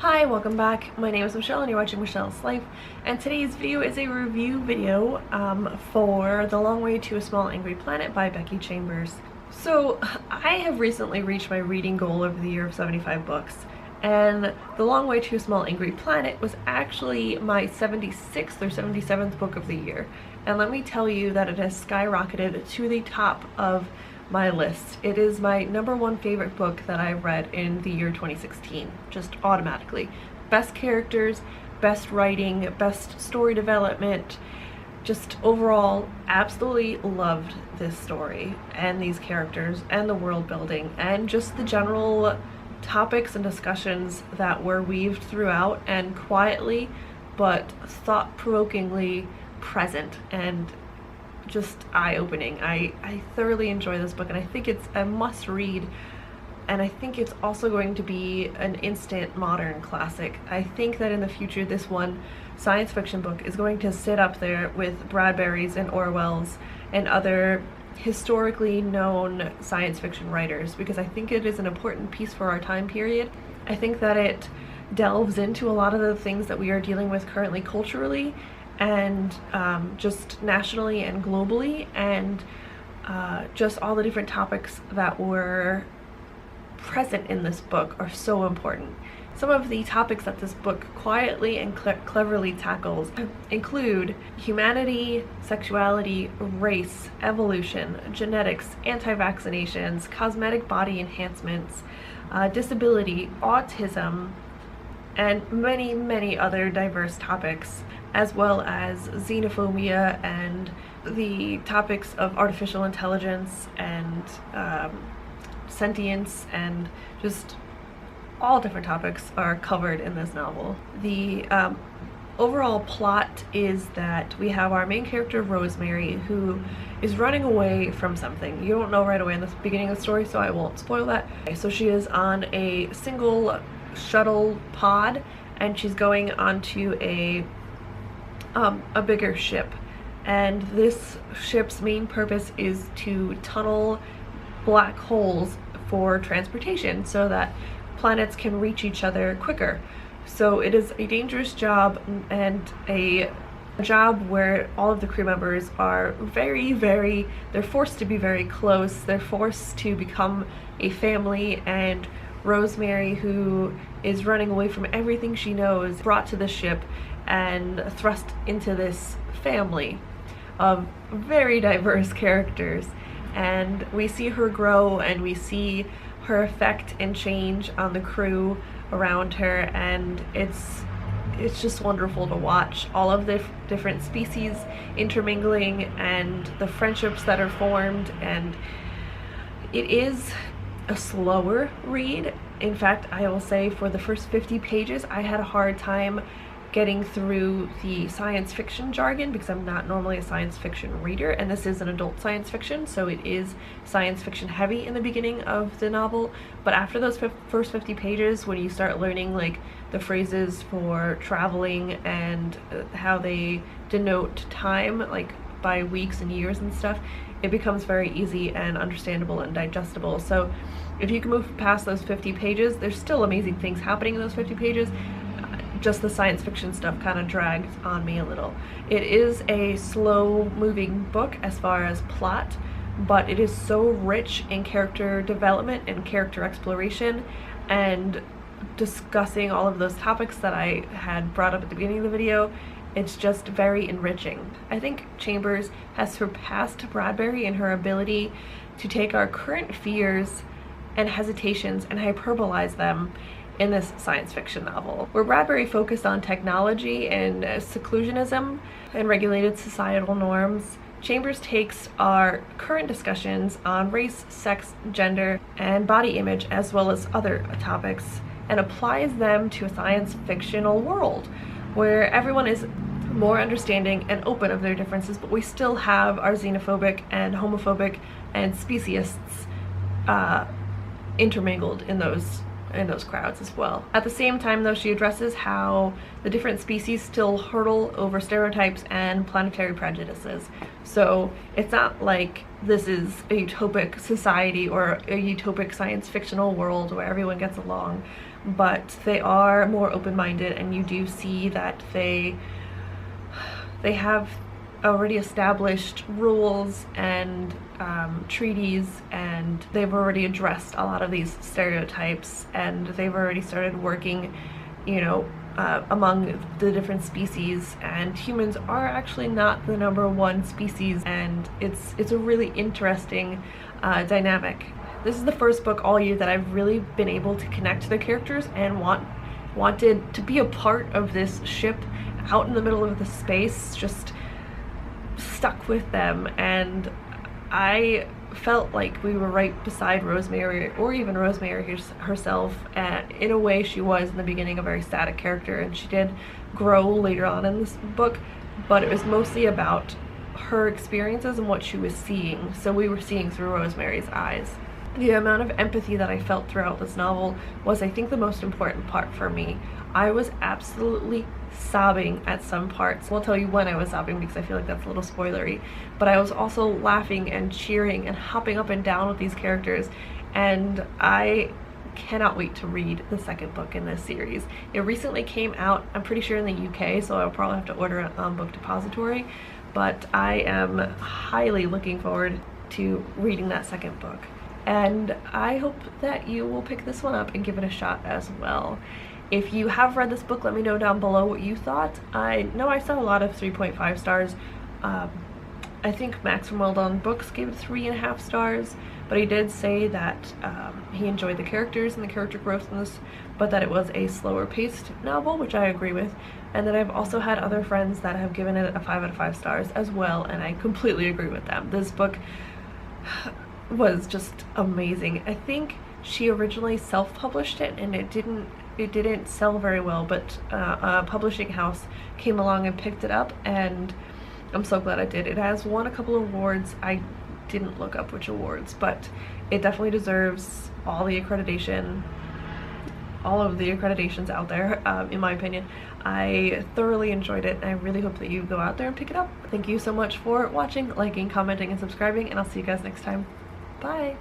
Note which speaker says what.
Speaker 1: Hi, welcome back. My name is Michelle and you're watching Michelle's Life, and today's video is a review video for The Long Way to a Small Angry Planet by Becky Chambers. So I have recently reached my reading goal over the year of 75 books, and The Long Way to a Small Angry Planet was actually my 76th or 77th book of the year, and let me tell you that it has skyrocketed to the top of my list. It is my #1 favorite book that I read in the year 2016, just automatically. Best characters, best writing, best story development, just overall absolutely loved this story and these characters and the world building and just the general topics and discussions that were weaved throughout and quietly but thought-provokingly present and just eye-opening. I thoroughly enjoy this book, and I think it's a must-read, and I think it's also going to be an instant modern classic. I think that in the future this one science fiction book is going to sit up there with Bradbury's and Orwell's and other historically known science fiction writers, because I think it is an important piece for our time period. I think that it delves into a lot of the things that we are dealing with currently culturally and just nationally and globally, and just all the different topics that were present in this book are so important. Some of the topics that this book quietly and cleverly tackles include humanity, sexuality, race, evolution, genetics, anti-vaccinations, cosmetic body enhancements, disability, autism, and many, many other diverse topics, as well as xenophobia and the topics of artificial intelligence and sentience, and just all different topics are covered in this novel. The overall plot is that we have our main character Rosemary, who is running away from something. You don't know right away in the beginning of the story, so I won't spoil that. So she is on a single shuttle pod, and she's going onto a bigger ship, and this ship's main purpose is to tunnel black holes for transportation so that planets can reach each other quicker. So it is a dangerous job, and a job where all of the crew members are they're forced to be very close. They're forced to become a family, and Rosemary, who is running away from everything she knows, brought to the ship and thrust into this family of very diverse characters, and we see her grow and we see her effect and change on the crew around her, and it's just wonderful to watch all of the different species intermingling and the friendships that are formed. And it is a slower read. In fact, I will say for the first 50 pages I had a hard time getting through the science fiction jargon, because I'm not normally a science fiction reader, and this is an adult science fiction, so it is science fiction heavy in the beginning of the novel. But after those first 50 pages, when you start learning like the phrases for traveling and how they denote time, like by weeks and years and stuff, it becomes very easy and understandable and digestible. So if you can move past those 50 pages, there's still amazing things happening in those 50 pages. Just the science fiction stuff kind of dragged on me a little. It is a slow moving book as far as plot, but it is so rich in character development and character exploration and discussing all of those topics that I had brought up at the beginning of the video. It's just very enriching. I think Chambers has surpassed Bradbury in her ability to take our current fears and hesitations and hyperbolize them in this science fiction novel. Where Bradbury focused on technology and seclusionism and regulated societal norms, Chambers takes our current discussions on race, sex, gender, and body image, as well as other topics, and applies them to a science fictional world where everyone is more understanding and open of their differences, but we still have our xenophobic and homophobic and speciesists intermingled in those crowds as well. At the same time, though, she addresses how the different species still hurdle over stereotypes and planetary prejudices. So it's not like this is a utopic society or a utopic science fictional world where everyone gets along. but they are more open-minded, and you do see that they have already established rules and treaties, and they've already addressed a lot of these stereotypes, and they've already started working, you know, among the different species, and humans are actually not the #1 species, and it's a really interesting dynamic. This is the first book all year that I've really been able to connect to the characters and wanted to be a part of this ship out in the middle of the space, just stuck with them, and I felt like we were right beside Rosemary, or even Rosemary herself. In a way, she was in the beginning a very static character, and she did grow later on in this book, but it was mostly about her experiences and what she was seeing, so we were seeing through Rosemary's eyes. The amount of empathy that I felt throughout this novel was, I think, the most important part for me. I was absolutely sobbing at some parts. I'll tell you when I was sobbing because I feel like that's a little spoilery, but I was also laughing and cheering and hopping up and down with these characters, and I cannot wait to read the second book in this series. It recently came out, I'm pretty sure in the UK, so I'll probably have to order it on Book Depository, but I am highly looking forward to reading that second book. And I hope that you will pick this one up and give it a shot as well. If you have read this book, let me know down below what you thought. I know I saw a lot of 3.5 stars. I think Max from Well Done Books gave it 3.5 stars, but he did say that he enjoyed the characters and the character growth in this, but that it was a slower paced novel, which I agree with. And then I've also had other friends that have given it a 5 out of 5 stars as well, and I completely agree with them. This book was just amazing. I think she originally self-published it, and it didn't sell very well, but a publishing house came along and picked it up, and I'm so glad I did. It has won a couple of awards. I didn't look up which awards, but it definitely deserves all the accreditation, all of the accreditations out there, in my opinion. I thoroughly enjoyed it, and I really hope that you go out there and pick it up. Thank you so much for watching, liking, commenting, and subscribing, and I'll see you guys next time. Bye!